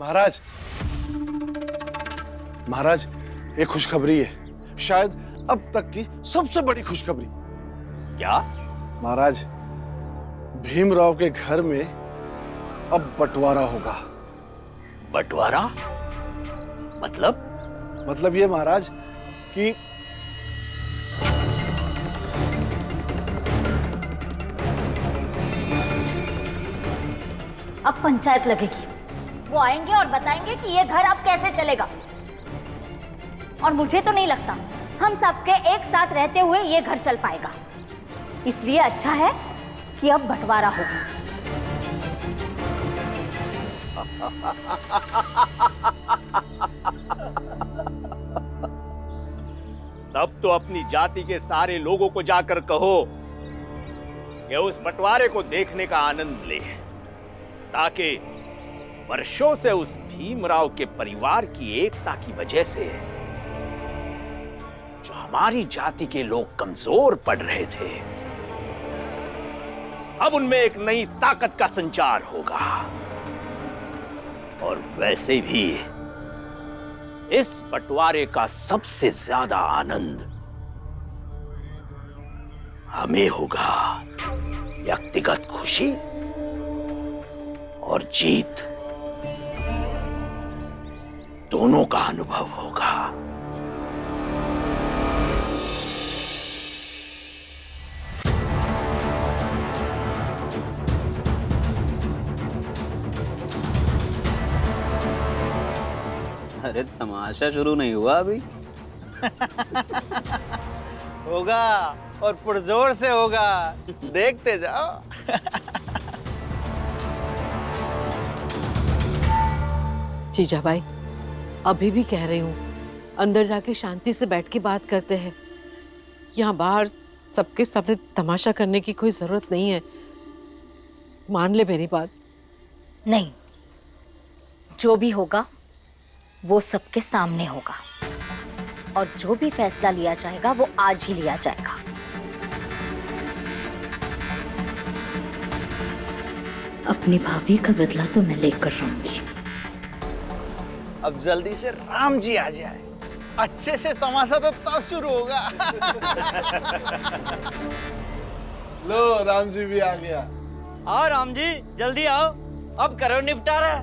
महाराज, महाराज, एक खुशखबरी है, शायद अब तक की सबसे बड़ी खुशखबरी। क्या? महाराज, भीमराव के घर में अब बंटवारा होगा। बंटवारा? मतलब ये महाराज कि अब पंचायत लगेगी। वो आएंगे और बताएंगे कि ये घर अब कैसे चलेगा। और मुझे तो नहीं लगता हम सबके एक साथ रहते हुए ये घर चल पाएगा। इसलिए अच्छा है कि अब बंटवारा होगा। तब तो अपनी जाति के सारे लोगों को जाकर कहो कि उस बंटवारे को देखने का आनंद ले, ताकि वर्षों से उस भीमराव के परिवार की एकता की वजह से जो हमारी जाति के लोग कमजोर पड़ रहे थे, अब उनमें एक नई ताकत का संचार होगा। और वैसे भी इस बंटवारे का सबसे ज्यादा आनंद हमें होगा। व्यक्तिगत खुशी और जीत दोनों का अनुभव होगा। अरे तमाशा शुरू नहीं हुआ अभी। होगा और पुरजोर से होगा, देखते जाओ। जीजा भाई, अभी भी कह रही हूँ, अंदर जाके शांति से बैठ के बात करते हैं। यहाँ बाहर सबके सामने तमाशा करने की कोई जरूरत नहीं है। मान ले मेरी बात। नहीं, जो भी होगा वो सबके सामने होगा, और जो भी फैसला लिया जाएगा वो आज ही लिया जाएगा। अपनी भाभी का बदला तो मैं लेकर रहूंगी। अब जल्दी से राम जी आ जाए, अच्छे से तमाशा तो तब शुरू होगा। लो, राम जी भी आ गया। आओ राम जी, जल्दी आओ, अब करो निपटारा।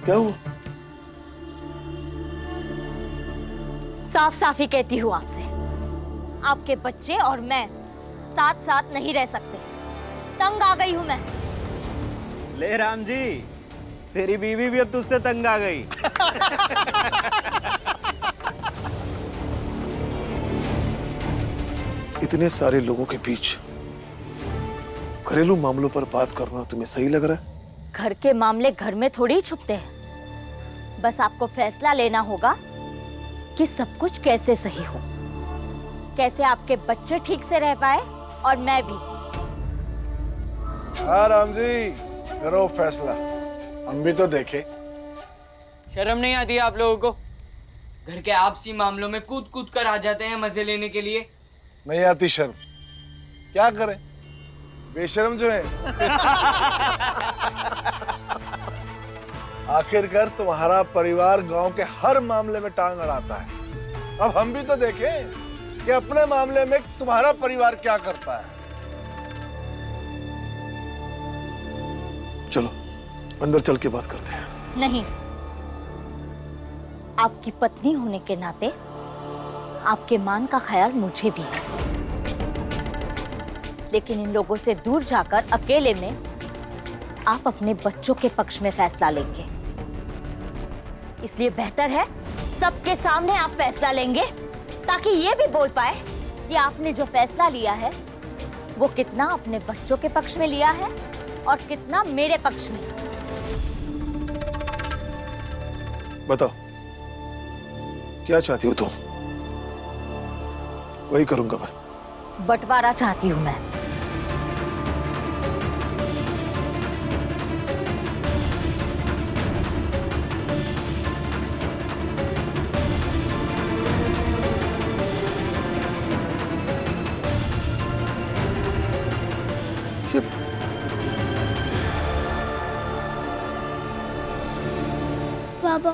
क्या हुआ? साफ साफ ही कहती हूँ आपसे, आपके बच्चे और मैं साथ साथ नहीं रह सकते। तंग आ गई हूँ मैं। ले राम जी, तेरी बीवी भी अब तुझसे तंग आ गई। इतने सारे लोगों के बीच घरेलू मामलों पर बात करना तुम्हें सही लग रहा है? घर के मामले घर में थोड़ी ही छुपते हैं। बस आपको फैसला लेना होगा कि सब कुछ कैसे सही हो, कैसे आपके बच्चे ठीक से रह पाए और मैं भी। हाँ राम जी, करो फैसला, हम भी तो देखे। शर्म नहीं आती आप लोगों को? घर के आपसी मामलों में कूद कूद कर आ जाते हैं मजे लेने के लिए। नहीं आती शर्म, क्या करें, बेशर्म जो है। आखिरकार तुम्हारा परिवार गांव के हर मामले में टांग अड़ाता है। अब हम भी तो देखें कि अपने मामले में तुम्हारा परिवार क्या करता है। चलो अंदर चल के बात करते हैं। नहीं, आपकी पत्नी होने के नाते आपके मान का ख्याल मुझे भी है, लेकिन इन लोगों से दूर जाकर अकेले में आप अपने बच्चों के पक्ष में फैसला लेंगे। इसलिए बेहतर है सबके सामने आप फैसला लेंगे, ताकि ये भी बोल पाए कि आपने जो फैसला लिया है वो कितना अपने बच्चों के पक्ष में लिया है और कितना मेरे पक्ष में। बताओ क्या चाहती हो तुम? वही करूंगा मैं। बंटवारा चाहती हूं मैं। बाबा,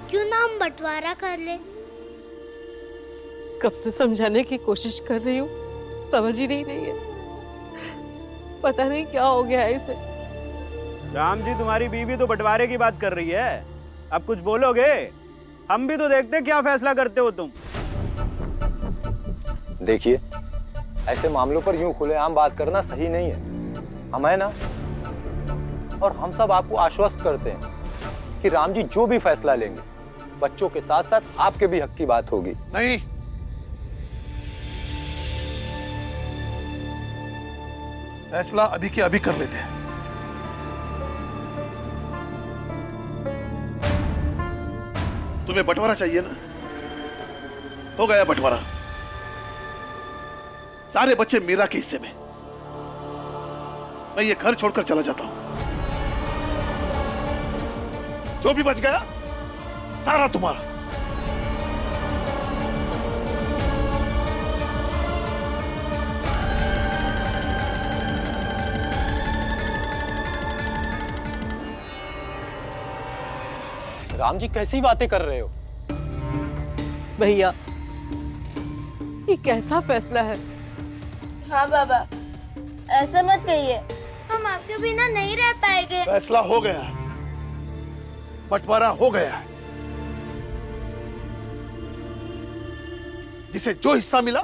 क्यों ना हम बंटवारा कर ले? कब से समझाने की कोशिश कर रही हूँ, समझ ही नहीं रही है। पता नहीं क्या हो गया है इसे। राम जी, तुम्हारी बीवी तो बंटवारे की बात कर रही है, अब कुछ बोलोगे? हम भी तो देखते क्या फैसला करते हो तुम। देखिए, ऐसे मामलों पर यूं खुलेआम बात करना सही नहीं है। हम है ना, और हम सब आपको आश्वस्त करते हैं कि राम जी जो भी फैसला लेंगे, बच्चों के साथ साथ आपके भी हक की बात होगी। नहीं, फैसला अभी के अभी कर लेते हैं। तुम्हें बंटवारा चाहिए ना? हो गया बंटवारा। सारे बच्चे मीरा के हिस्से में। मैं ये घर छोड़कर चला जाता हूं। जो भी बच गया सारा तुम्हारा। राम जी, कैसी बातें कर रहे हो? भैया, ये कैसा फैसला है? हाँ बाबा, ऐसा मत कहिए, हम आपके बिना नहीं रह पाएंगे। फैसला हो गया है, बंटवारा हो गया है। जिसे जो हिस्सा मिला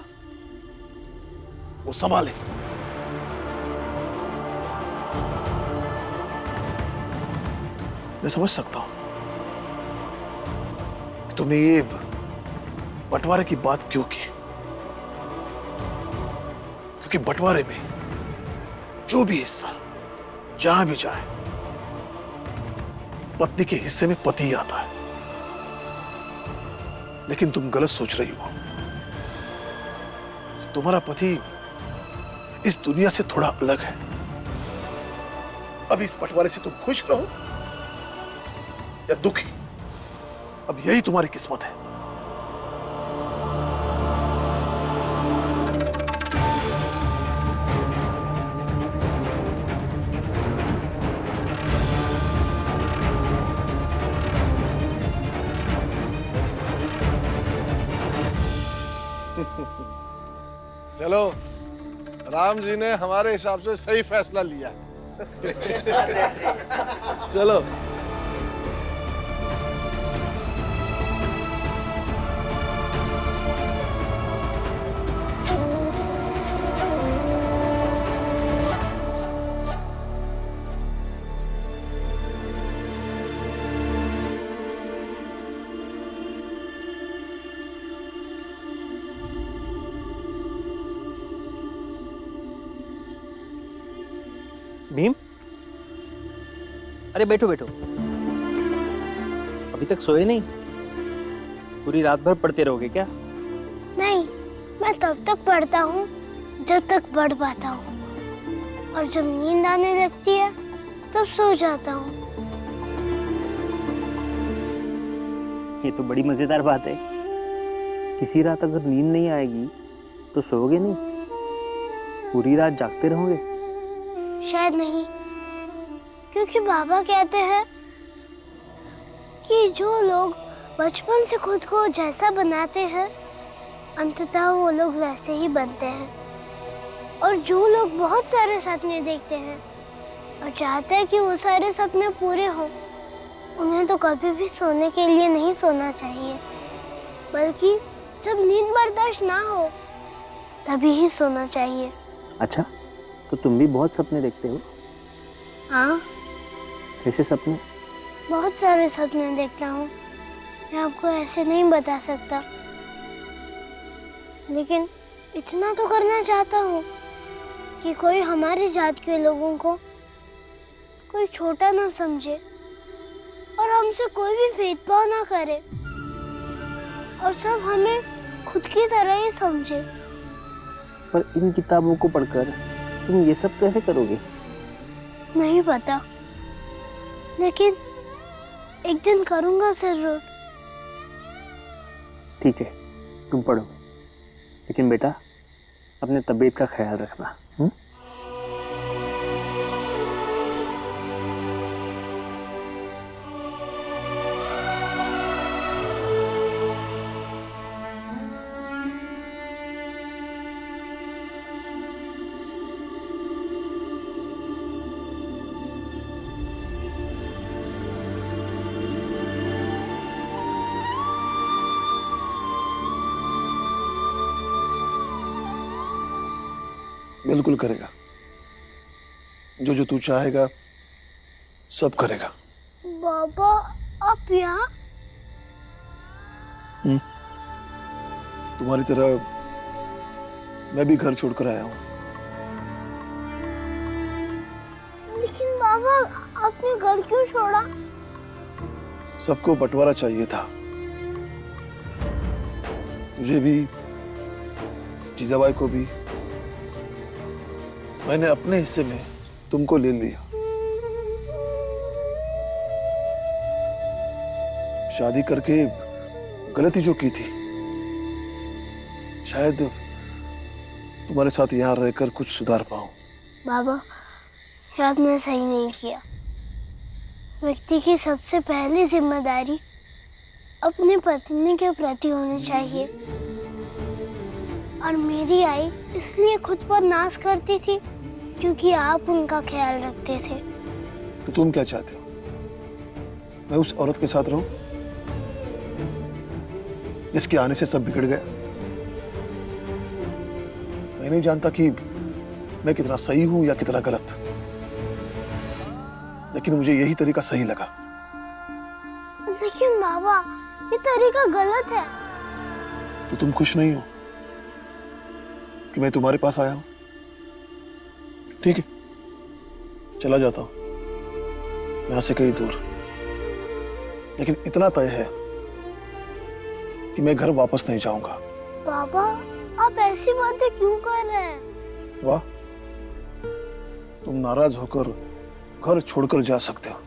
वो संभाले। मैं समझ सकता हूं कि तुमने ये बंटवारे की बात क्यों की, क्योंकि बंटवारे में जो भी हिस्सा जहां भी जाए, पत्नी के हिस्से में पति ही आता है। लेकिन तुम गलत सोच रही हो। तुम्हारा पति इस दुनिया से थोड़ा अलग है। अब इस बंटवारे से तुम खुश रहो या दुखी, अब यही तुम्हारी किस्मत है। चलो, राम जी ने हमारे हिसाब से सही फैसला लिया। चलो। भीम, अरे बैठो बैठो। अभी तक सोए नहीं? पूरी रात भर पढ़ते रहोगे क्या? नहीं, मैं तब तक पढ़ता हूँ जब तक पढ़ पाता हूँ, और जब नींद आने लगती है तब सो जाता हूँ। ये तो बड़ी मजेदार बात है। किसी रात अगर नींद नहीं आएगी तो सोओगे नहीं? पूरी रात जागते रहोगे? शायद नहीं, क्योंकि बाबा कहते हैं कि जो लोग बचपन से खुद को जैसा बनाते हैं, अंततः वो लोग वैसे ही बनते हैं। और जो लोग बहुत सारे सपने देखते हैं और चाहते हैं कि वो सारे सपने पूरे हों, उन्हें तो कभी भी सोने के लिए नहीं सोना चाहिए, बल्कि जब नींद बर्दाश्त ना हो तभी ही सोना चाहिए। अच्छा, तो तुम भी बहुत सपने देखते हो? हाँ, कैसे सपने? बहुत सारे सपने देखता हूँ। मैं आपको ऐसे नहीं बता सकता, लेकिन इतना तो करना चाहता हूँ कि कोई हमारी जात के लोगों को कोई छोटा ना समझे और हमसे कोई भी भेदभाव ना करे, और सब हमें खुद की तरह ही समझे। पर इन किताबों को पढ़कर तुम ये सब कैसे करोगे? नहीं पता, लेकिन एक दिन करूँगा जरूर। ठीक है, तुम पढ़ो, लेकिन बेटा अपने तबीयत का ख्याल रखना। बिल्कुल करेगा। जो जो तू चाहेगा सब करेगा। बाबा आप यहाँ? तुम्हारी तरह मैं भी घर छोड़कर आया हूँ। लेकिन बाबा आपने घर क्यों छोड़ा? सबको बंटवारा चाहिए था। तुझे भी, जीजाबाई को भी। मैंने अपने हिस्से में तुमको ले लिया। शादी करके गलती जो की थी, शायद तुम्हारे साथ यहाँ रहकर कुछ सुधार पाऊं। बाबा ये आपने सही नहीं किया। व्यक्ति की सबसे पहली जिम्मेदारी अपनी पत्नी के प्रति होनी चाहिए। और मेरी आई इसलिए खुद पर नाश करती थी क्योंकि आप उनका ख्याल रखते थे। तो तुम क्या चाहते हो? मैं उस औरत के साथ रहूं जिसके आने से सब बिगड़ गया? मैं नहीं जानता कि मैं कितना सही हूं या कितना गलत, लेकिन मुझे यही तरीका सही लगा। लेकिन बाबा ये तरीका गलत है। तो तुम खुश नहीं हो कि मैं तुम्हारे पास आया हूं? ठीक है, चला जाता हूं यहां से कहीं दूर। लेकिन इतना तय है कि मैं घर वापस नहीं जाऊंगा। बाबा आप ऐसी बातें क्यों कर रहे हैं? वाह, तुम नाराज होकर घर छोड़कर जा सकते हो,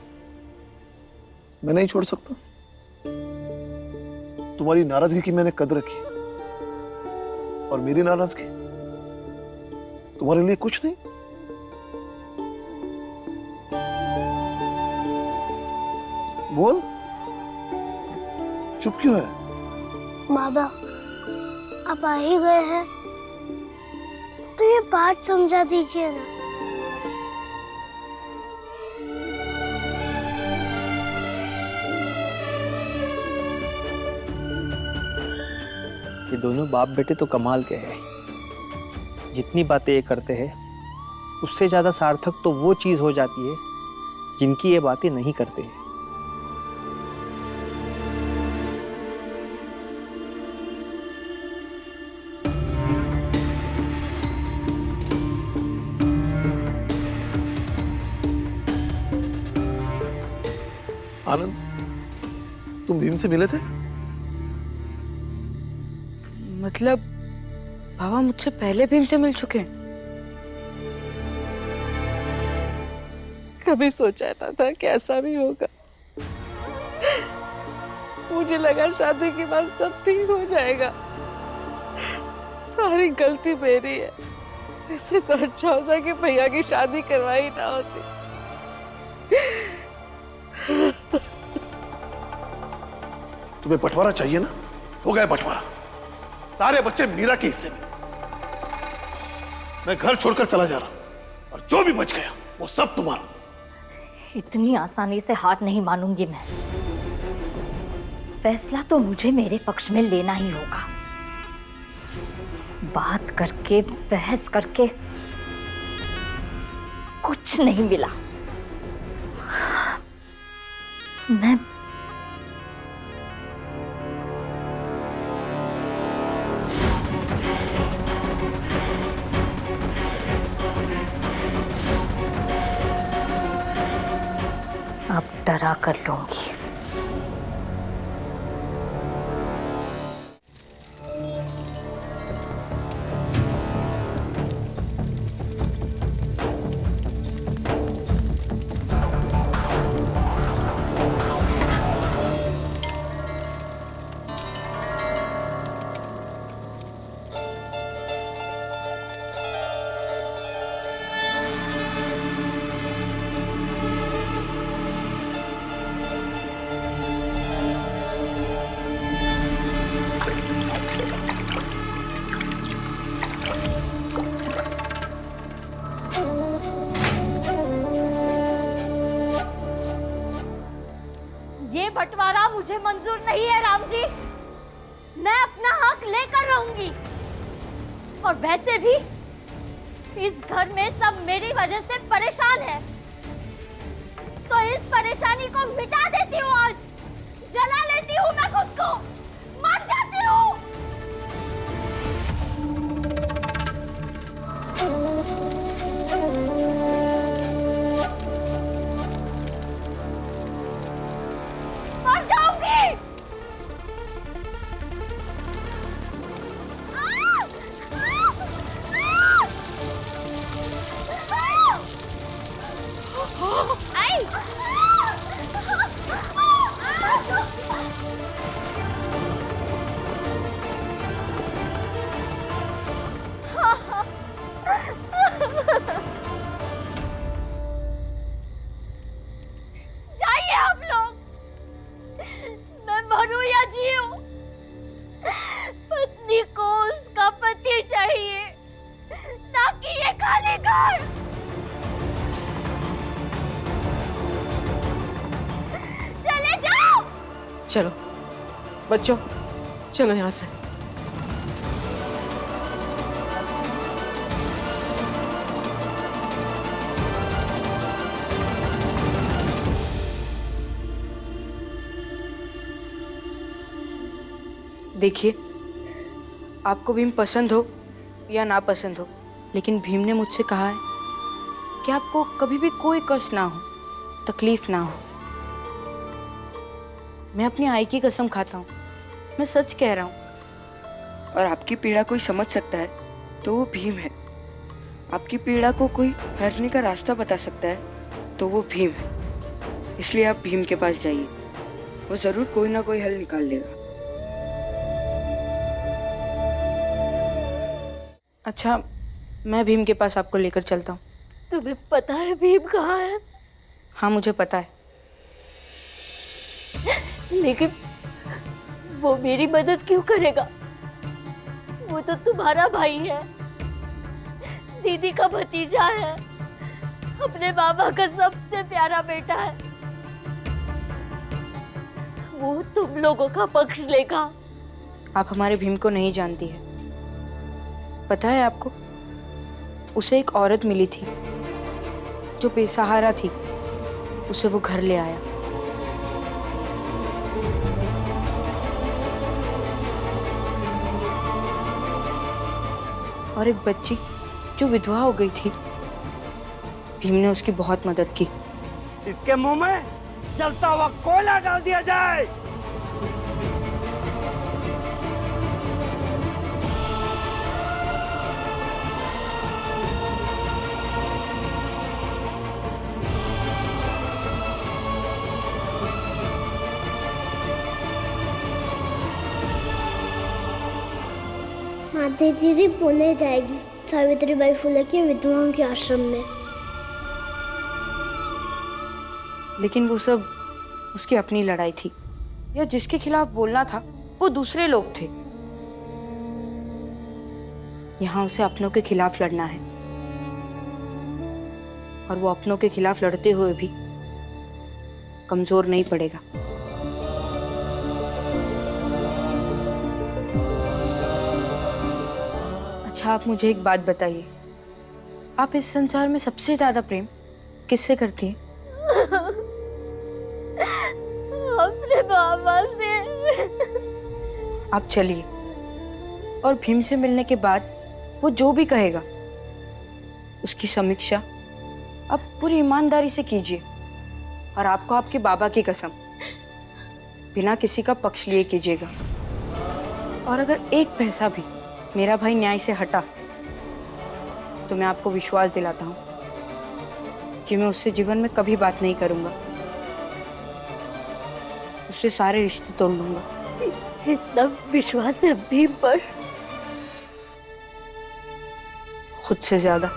मैं नहीं छोड़ सकता। तुम्हारी नाराजगी की मैंने कदर की, और मेरी नाराजगी तुम्हारे लिए कुछ नहीं। बोल, चुप क्यों है? बाबा आप आ ही गए हैं तो ये बात समझा दीजिए ना। ये दोनों बाप बेटे तो कमाल के हैं। जितनी बातें ये करते हैं उससे ज्यादा सार्थक तो वो चीज हो जाती है जिनकी ये बातें नहीं करते हैं। आनंद, तुम भीम से मिले थे? मतलब बाबा मुझसे पहले भीम से मिल चुके हैं? कभी सोचा ना था कि ऐसा भी होगा। मुझे लगा शादी के बाद सब ठीक हो जाएगा। सारी गलती मेरी है। इससे तो अच्छा होता कि भैया की शादी करवाई ना होती। तुम्हें बंटवारा चाहिए ना? हो गया बंटवारा। सारे बच्चे मीरा के हिस्से में। मैं घर छोड़कर चला जा रहा हूं, और जो भी बच गया वो सब तुम्हारा। इतनी आसानी से हार नहीं मानूंगी मैं। फैसला तो मुझे मेरे पक्ष में लेना ही होगा। बात करके, बहस करके कुछ नहीं मिला। मैं अब डरा कर लूंगी। बंटवारा मुझे मंजूर नहीं है राम जी। मैं अपना हक लेकर रहूंगी। और वैसे भी इस घर में सब मेरी वजह से परेशान है, तो इस परेशानी को मिटा देती हूँ आज। जला लेती हूँ मैं खुद को, मर जाती हूँ। मर जाऊंगी। जाइए आप लोग, मैं मरूं या जीऊं, पत्नी को उसका पति चाहिए, ना कि ये खाली घर। चले जाओ। चलो बच्चों, चलो यहाँ से। देखिए, आपको भीम पसंद हो या ना पसंद हो, लेकिन भीम ने मुझसे कहा है कि आपको कभी भी कोई कष्ट ना हो, तकलीफ ना हो। मैं अपनी आई की कसम खाता हूँ, मैं सच कह रहा हूँ। और आपकी पीड़ा कोई समझ सकता है तो वो भीम है। आपकी पीड़ा को कोई हरने का रास्ता बता सकता है तो वो भीम है। इसलिए आप भीम के पास जाइए, वो जरूर कोई ना कोई हल निकाल लेगा। अच्छा, मैं भीम के पास आपको लेकर चलता हूँ। तुम्हें पता है भीम कहाँ है? हाँ, मुझे पता है। लेकिन वो मेरी मदद क्यों करेगा? वो तो तुम्हारा भाई है, दीदी का भतीजा है, अपने बाबा का सबसे प्यारा बेटा है। वो तुम लोगों का पक्ष लेगा। आप हमारे भीम को नहीं जानती है। पता है आपको, उसे एक औरत मिली थी जो बेसहारा थी, उसे वो घर ले आया। और एक बच्ची जो विधवा हो गई थी, भीम ने उसकी बहुत मदद की। इसके मुंह में जलता हुआ कोयला डाल दिया जाए। माता दीदी पुणे जाएगी सावित्रीबाई फुले के विधवाओं के आश्रम में। लेकिन वो सब उसकी अपनी लड़ाई थी, या जिसके खिलाफ बोलना था वो दूसरे लोग थे। यहाँ उसे अपनों के खिलाफ लड़ना है, और वो अपनों के खिलाफ लड़ते हुए भी कमजोर नहीं पड़ेगा। अच्छा, आप मुझे एक बात बताइए, आप इस संसार में सबसे ज्यादा प्रेम किससे करती हैं? अपने बाबा से। आप चलिए, और भीम से मिलने के बाद वो जो भी कहेगा उसकी समीक्षा आप पूरी ईमानदारी से कीजिए। और आपको आपके बाबा की कसम बिना किसी का पक्ष लिए कीजिएगा। और अगर एक पैसा भी मेरा भाई न्याय से हटा तो मैं आपको विश्वास दिलाता हूँ कि मैं उससे जीवन में कभी बात नहीं करूंगा, उससे सारे रिश्ते तोड़ लूंगा। इतना विश्वास है भीम पर? खुद से ज्यादा।